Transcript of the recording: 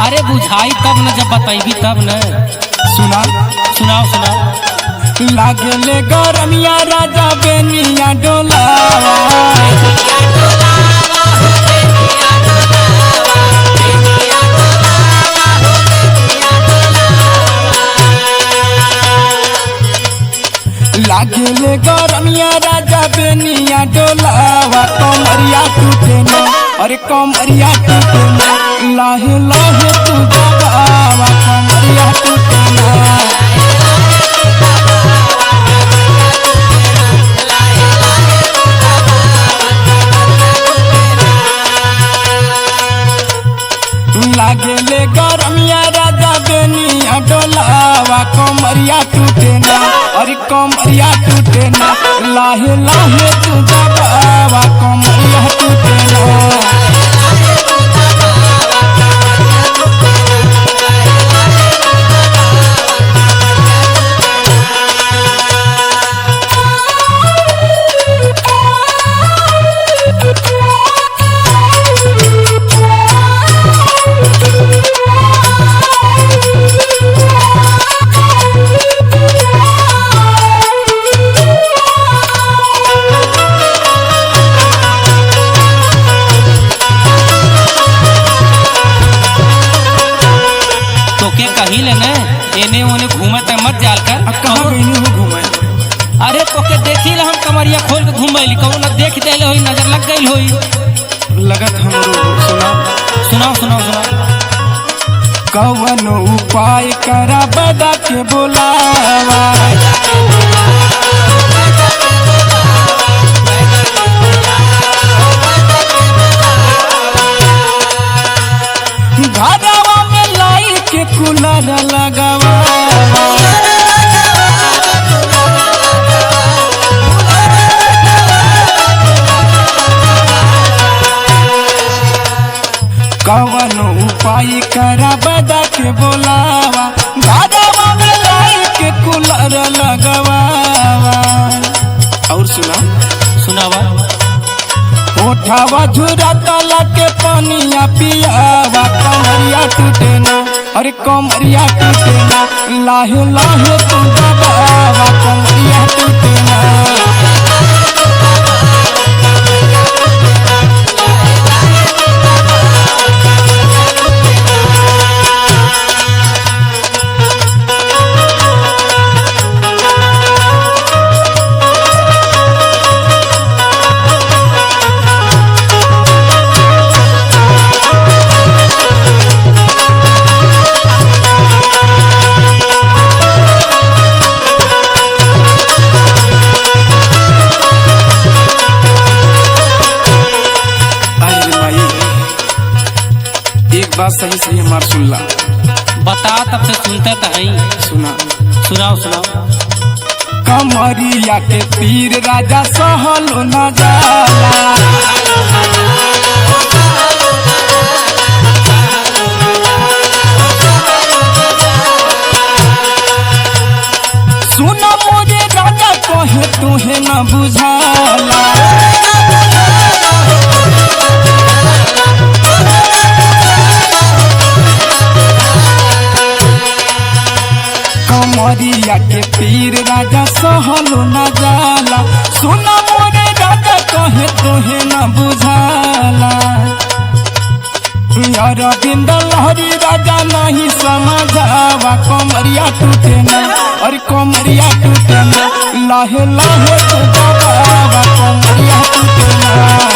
अरे बुझाई तब न, जब बताइबी तब न। सुना सुनाओ सुनाओ। लागले गरमिया राजा बेनिया डोलावा, लागले गरमिया राजा बेनिया डोलावा, कमरिया टूटे ना, अरे कमरिया टूटे ना, लाहे लाहे तू दबावा, कमरिया टूटे ना। लागले गरमिया राजा बेनिया डोलावा, कमरिया टूटे ना, अरे कमरिया टूटे ना, लाहे लाहे तू दबावा, कमरिया टूटे ना। एने ओने घूमत मत जाल कर। कहाँ गई हो घूमे? अरे तोके देखी हम कमरिया खोल के घूमैली, कहूँ न देख देले होई, नजर लग गई होई। लगत हमरो। सुनाओ सुनाओ सुनाओ। कवन उपाय करा बदा के बोलावा, घरवा में लाई के कूलर लगावा, कवन उपाय करा बदा के बोलावा, घरवा में लाई के कूलर लगावा। और सुना सुनावा। उठावा झुरा तला के पानिया पियावा, कमरिया टूटे ना, अरे कमरिया टूटे ना, लाहे लाहे तू दबावा, कमरिया टूटे ना। एक बात सही सही हमार सुनला। बता, तब से सुनते तो हैं। सुना सुनाओ सुनाओ। कमरिया के तीर राजा सहलो न जाला, सुना मोरे राजा कहे तुहे न बुझाला, कमरिया के पीर राजा सहलो न जाला, सुना मोरे राजा कहे तुहे न बुझाला। अरविंद लहरी राजा नहीं समझावा, कमरिया टूटे ना, अरे कमरिया टूटे ना, लाहे लाहे तू दबावा, कमरिया टूटे ना।